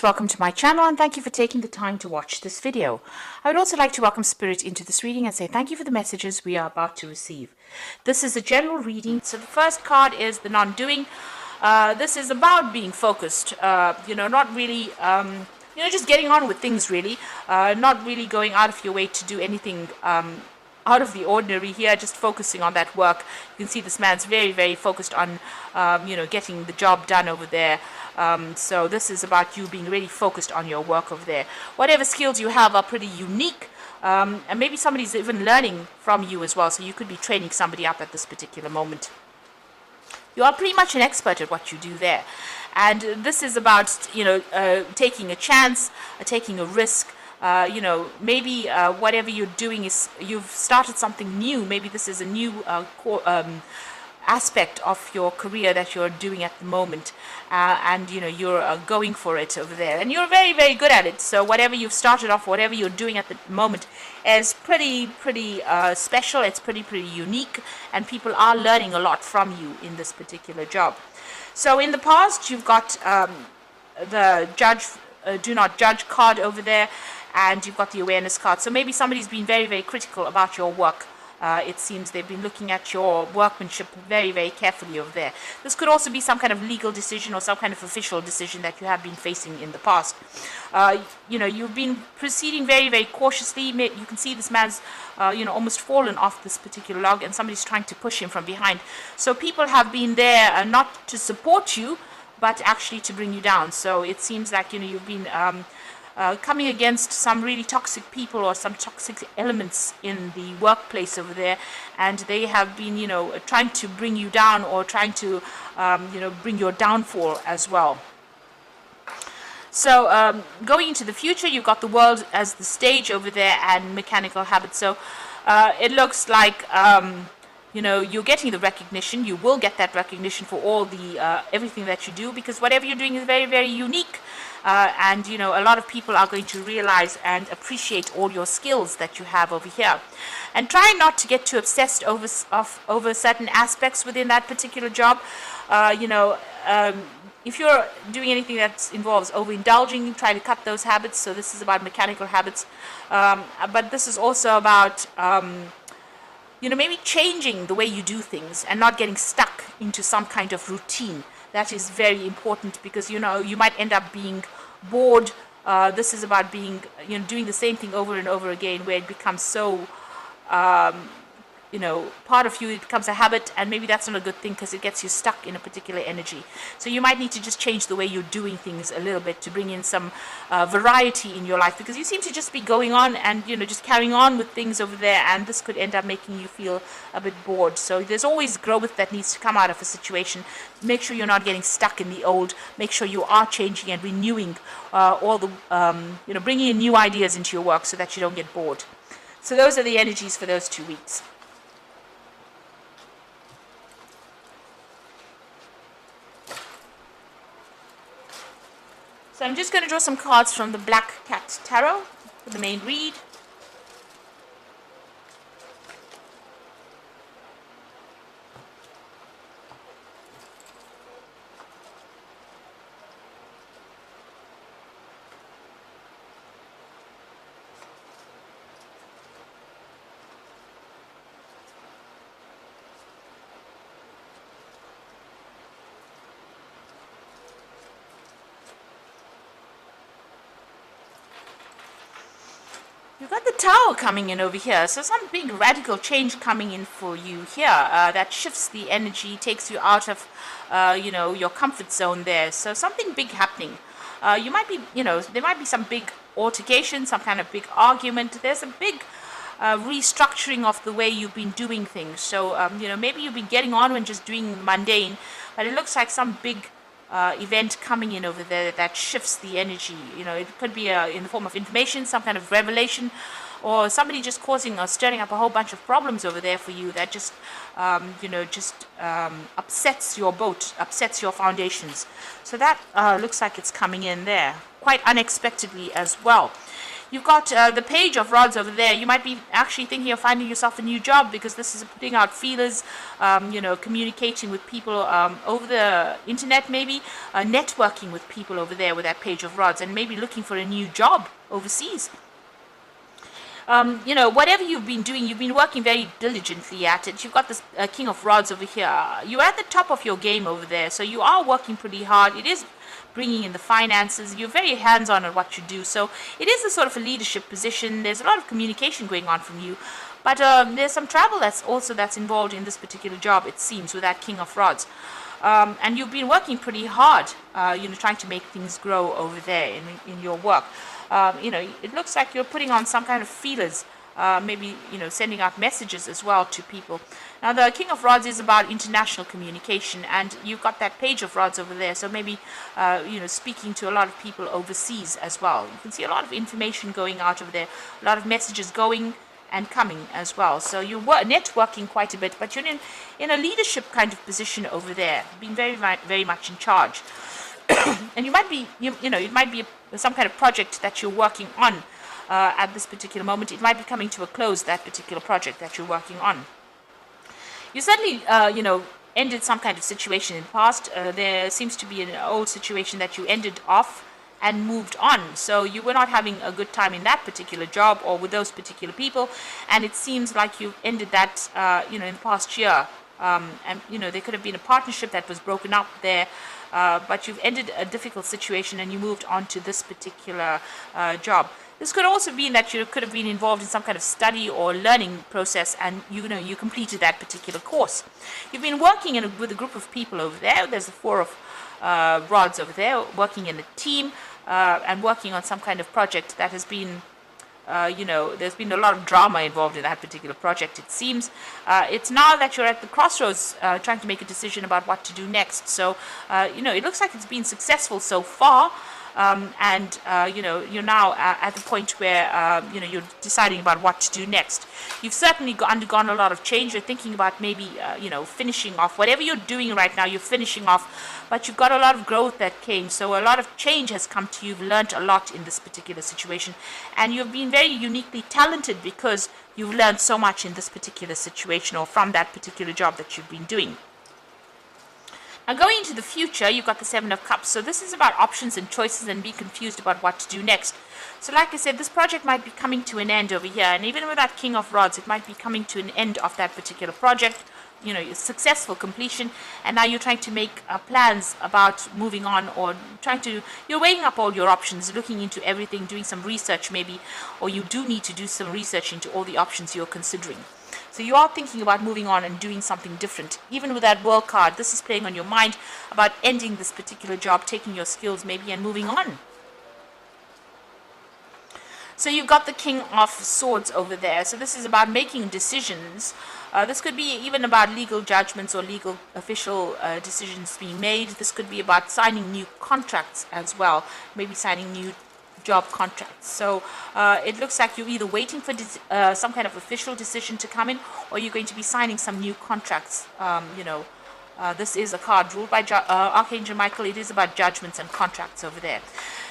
Welcome to my channel and thank you for taking the time to watch this video. I would also like to welcome Spirit into this reading and say thank you for the messages we are about to receive. This is a general reading. So the first card is the non-doing. This is about being focused, not really, just getting on with things really, not really going out of your way to do anything out of the ordinary here, just focusing on that work. You can see this man's very, very focused on, getting the job done over there. So this is about you being really focused on your work over there. Whatever skills you have are pretty unique, and maybe somebody's even learning from you as well, so you could be training somebody up at this particular moment. You are pretty much an expert at what you do there, and this is about taking a chance, taking a risk. Maybe whatever you're doing is you've started something new. Maybe this is a new aspect of your career that you're doing at the moment, and you're going for it over there, and you're very, very good at it. So whatever you've started off, whatever you're doing at the moment is pretty special. It's pretty unique, and people are learning a lot from you in this particular job. So in the past, you've got the judge, do not judge card over there, and you've got the awareness card. So maybe somebody's been very, very critical about your work. It seems they've been looking at your workmanship very, very carefully over there. This could also be some kind of legal decision or some kind of official decision that you have been facing in the past. You've been proceeding very, very cautiously. You can see this man's, almost fallen off this particular log, and somebody's trying to push him from behind. So people have been there not to support you, but actually to bring you down. So it seems like, you've been coming against some really toxic people or some toxic elements in the workplace over there, and they have been, trying to bring you down or trying to, bring your downfall as well. So going into the future, you've got the world as the stage over there and mechanical habits. So it looks like you're getting the recognition. You will get that recognition for all the everything that you do, because whatever you're doing is very, very unique. And a lot of people are going to realize and appreciate all your skills that you have over here. And try not to get too obsessed over certain aspects within that particular job. If you're doing anything that involves overindulging, try to cut those habits. So this is about mechanical habits, but this is also about maybe changing the way you do things and not getting stuck into some kind of routine. That is very important, because you might end up being bored. This is about being doing the same thing over and over again, where it becomes so part of you. It becomes a habit, and maybe that's not a good thing, because it gets you stuck in a particular energy. So you might need to just change the way you're doing things a little bit to bring in some variety in your life, because you seem to just be going on and just carrying on with things over there, and this could end up making you feel a bit bored. So there's always growth that needs to come out of a situation. Make sure you're not getting stuck in the old. Make sure you are changing and renewing all the bringing in new ideas into your work so that you don't get bored. So those are the energies for those 2 weeks. So I'm just going to draw some cards from the Black Cat Tarot for the main read. You've got the Tower coming in over here, so some big radical change coming in for you here that shifts the energy, takes you out of, your comfort zone there. So something big happening. You might be, there might be some big altercation, some kind of big argument. There's a big restructuring of the way you've been doing things. So, maybe you've been getting on and just doing mundane, but it looks like some big event coming in over there that shifts the energy. It could be in the form of information, some kind of revelation, or somebody just causing or stirring up a whole bunch of problems over there for you that just upsets your boat, upsets your foundations. So that looks like it's coming in there quite unexpectedly as well. You've got the Page of Rods over there. You might be actually thinking of finding yourself a new job, because this is putting out feelers, communicating with people over the internet, maybe networking with people over there with that Page of Rods, and maybe looking for a new job overseas. Whatever you've been doing, you've been working very diligently at it. You've got this King of Rods over here. You're at the top of your game over there, so you are working pretty hard. It is bringing in the finances. You're very hands-on at what you do, so it is a sort of a leadership position. There's a lot of communication going on from you, but there's some travel that's involved in this particular job, it seems, with that King of Rods. And you've been working pretty hard, trying to make things grow over there in your work. It looks like you're putting on some kind of feelers, maybe, sending out messages as well to people. Now, the King of Rods is about international communication, and you've got that Page of Rods over there, so maybe, speaking to a lot of people overseas as well. You can see a lot of information going out over there, a lot of messages going and coming as well. So you're networking quite a bit, but you're in a leadership kind of position over there, being very, very much in charge. And you might be, it might be some kind of project that you're working on at this particular moment. It might be coming to a close, that particular project that you're working on. You certainly, ended some kind of situation in the past. There seems to be an old situation that you ended off and moved on. So you were not having a good time in that particular job or with those particular people, and it seems like you ended that, in the past year. And there could have been a partnership that was broken up there, but you've ended a difficult situation and you moved on to this particular job. This could also mean that you could have been involved in some kind of study or learning process, and you completed that particular course. You've been working with a group of people over there. There's the Four of Rods over there, working in a team and working on some kind of project that has been, there's been a lot of drama involved in that particular project, it seems. It's now that you're at the crossroads trying to make a decision about what to do next. So, it looks like it's been successful so far. You're now at the point where, you're deciding about what to do next. You've certainly undergone a lot of change. You're thinking about maybe, finishing off. Whatever you're doing right now, you're finishing off. But you've got a lot of growth that came. So a lot of change has come to you. You've learned a lot in this particular situation. And you've been very uniquely talented because you've learned so much in this particular situation or from that particular job that you've been doing. Now, going into the future, you've got the Seven of Cups. So this is about options and choices and being confused about what to do next. So like I said, this project might be coming to an end over here. And even with that King of Rods, it might be coming to an end of that particular project, successful completion. And now you're trying to make plans about moving on, or you're weighing up all your options, looking into everything, doing some research maybe, or you do need to do some research into all the options you're considering. So you are thinking about moving on and doing something different. Even with that World card, this is playing on your mind about ending this particular job, taking your skills maybe and moving on. So you've got the King of Swords over there. So this is about making decisions. This could be even about legal judgments or legal official decisions being made. This could be about signing new contracts as well, maybe signing new job contracts. So it looks like you're either waiting for some kind of official decision to come in, or you're going to be signing some new contracts. This is a card ruled by Archangel Michael. It is about judgments and contracts over there.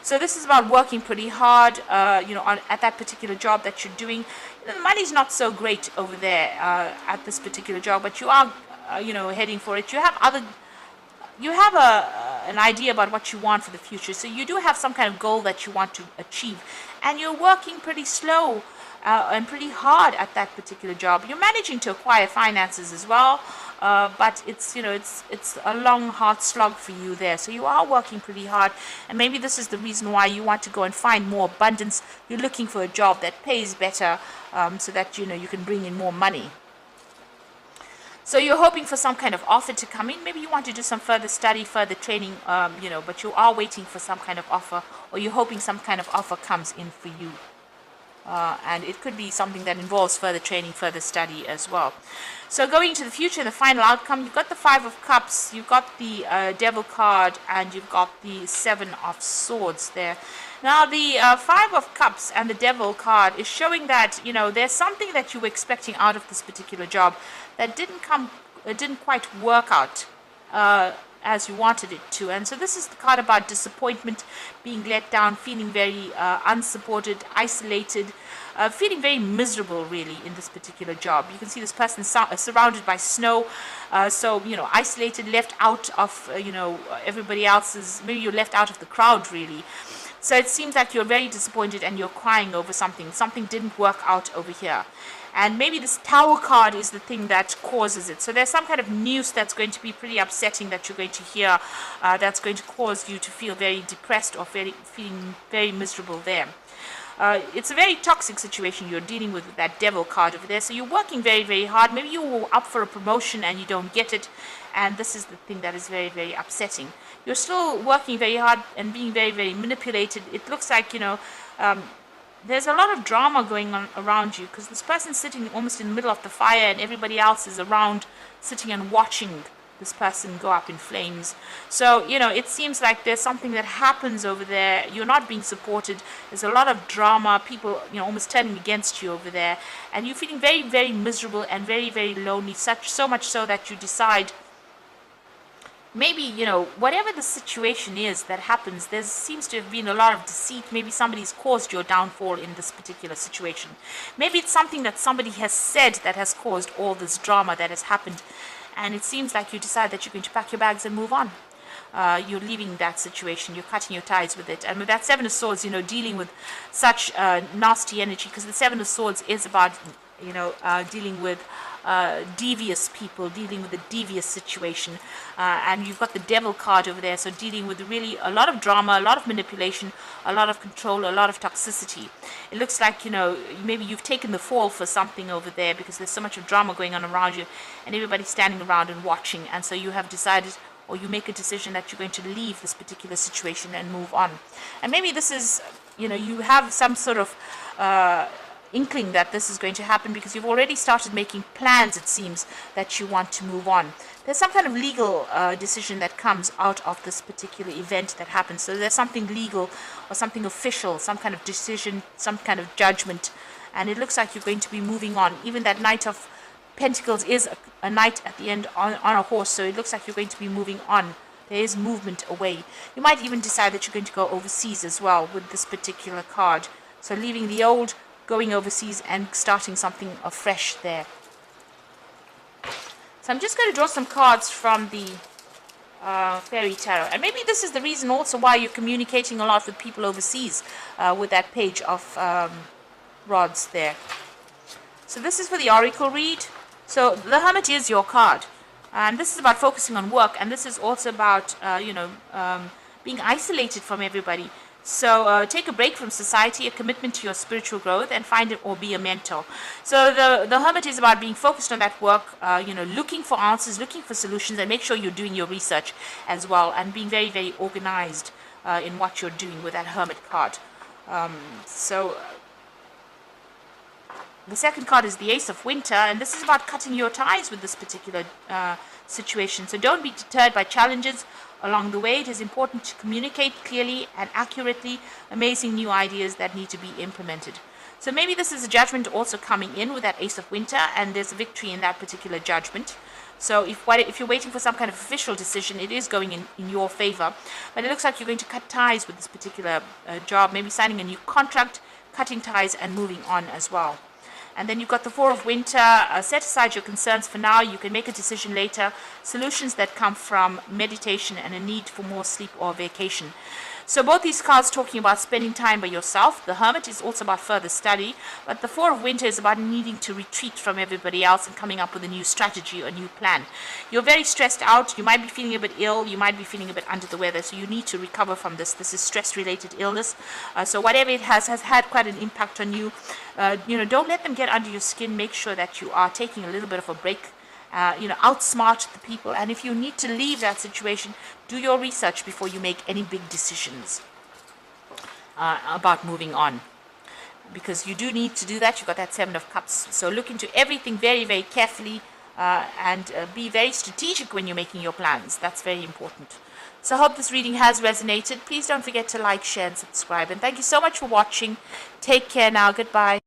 So this is about working pretty hard, at that particular job that you're doing. The money's not so great over there at this particular job, but you are, heading for it. You have an idea about what you want for the future. So you do have some kind of goal that you want to achieve. And you're working pretty slow and pretty hard at that particular job. You're managing to acquire finances as well. But it's a long, hard slog for you there. So you are working pretty hard. And maybe this is the reason why you want to go and find more abundance. You're looking for a job that pays better so that, you can bring in more money. So you're hoping for some kind of offer to come in. Maybe you want to do some further study, further training, but you are waiting for some kind of offer, or you're hoping some kind of offer comes in for you. And it could be something that involves further training, further study as well. So going to the future, the final outcome, you've got the Five of Cups, you've got the Devil card, and you've got the Seven of Swords there. Now, the Five of Cups and the Devil card is showing that, there's something that you were expecting out of this particular job that didn't quite work out. as you wanted it to. And so this is the card about disappointment, being let down, feeling very unsupported, isolated, feeling very miserable really in this particular job. You can see this person surrounded by snow, so isolated, left out of everybody else's. Maybe you're left out of the crowd really. So it seems like you're very disappointed and you're crying over something. Something didn't work out over here. And maybe this Tower card is the thing that causes it. So there's some kind of news that's going to be pretty upsetting that you're going to hear, that's going to cause you to feel very depressed or feeling very miserable there. It's a very toxic situation you're dealing with that Devil card over there. So you're working very, very hard. Maybe you were up for a promotion and you don't get it. And this is the thing that is very, very upsetting. You're still working very hard and being very, very manipulated. It looks like, there's a lot of drama going on around you, because this person's sitting almost in the middle of the fire and everybody else is around sitting and watching this person go up in flames. So, it seems like there's something that happens over there. You're not being supported. There's a lot of drama, people, almost turning against you over there. And you're feeling very, very miserable and very, very lonely, so much so that you decide, maybe, whatever the situation is that happens, there seems to have been a lot of deceit. Maybe somebody's caused your downfall in this particular situation. Maybe it's something that somebody has said that has caused all this drama that has happened. And it seems like you decide that you're going to pack your bags and move on. You're leaving that situation. You're cutting your ties with it. And with that Seven of Swords, dealing with such nasty energy, because the Seven of Swords is about, dealing with devious people, dealing with a devious situation. And you've got the Devil card over there, so dealing with really a lot of drama, a lot of manipulation, a lot of control, a lot of toxicity. It looks like, maybe you've taken the fall for something over there, because there's so much of drama going on around you and everybody's standing around and watching. And so you have decided, or you make a decision that you're going to leave this particular situation and move on. And maybe this is, you have some sort of inkling that this is going to happen, because you've already started making plans, it seems, that you want to move on. There's some kind of legal decision that comes out of this particular event that happens. So there's something legal or something official, some kind of decision, some kind of judgment. And it looks like you're going to be moving on. Even that Knight of Pentacles is a knight at the end on a horse. So it looks like you're going to be moving on. There is movement away. You might even decide that you're going to go overseas as well with this particular card. So leaving the old, going overseas and starting something afresh there. So I'm just going to draw some cards from the Fairy Tarot. And maybe this is the reason also why you're communicating a lot with people overseas with that Page of Rods there. So this is for the Oracle read. So the Hermit is your card. And this is about focusing on work. And this is also about, being isolated from everybody. So take a break from society, a commitment to your spiritual growth, and find it or be a mentor. So the Hermit is about being focused on that work, looking for answers, looking for solutions, and make sure you're doing your research as well, and being very, very organized in what you're doing with that Hermit card. The second card is the Ace of Winter, and this is about cutting your ties with this particular situation. So don't be deterred by challenges along the way. It is important to communicate clearly and accurately amazing new ideas that need to be implemented. So maybe this is a judgment also coming in with that Ace of Winter, and there's a victory in that particular judgment. So if you're waiting for some kind of official decision, it is going in your favor. But it looks like you're going to cut ties with this particular job, maybe signing a new contract, cutting ties and moving on as well. And then you've got the Four of Winter. Set aside your concerns for now. You can make a decision later. Solutions that come from meditation and a need for more sleep or vacation. So both these cards talking about spending time by yourself. The Hermit is also about further study. But the Four of Winter is about needing to retreat from everybody else and coming up with a new strategy or a new plan. You're very stressed out. You might be feeling a bit ill. You might be feeling a bit under the weather. So you need to recover from this. This is stress-related illness. So whatever it has had quite an impact on you. Don't let them get under your skin. Make sure that you are taking a little bit of a break. Outsmart the people. And if you need to leave that situation, do your research before you make any big decisions about moving on. Because you do need to do that. You've got that Seven of Cups. So look into everything very, very carefully and be very strategic when you're making your plans. That's very important. So I hope this reading has resonated. Please don't forget to like, share, and subscribe. And thank you so much for watching. Take care now. Goodbye.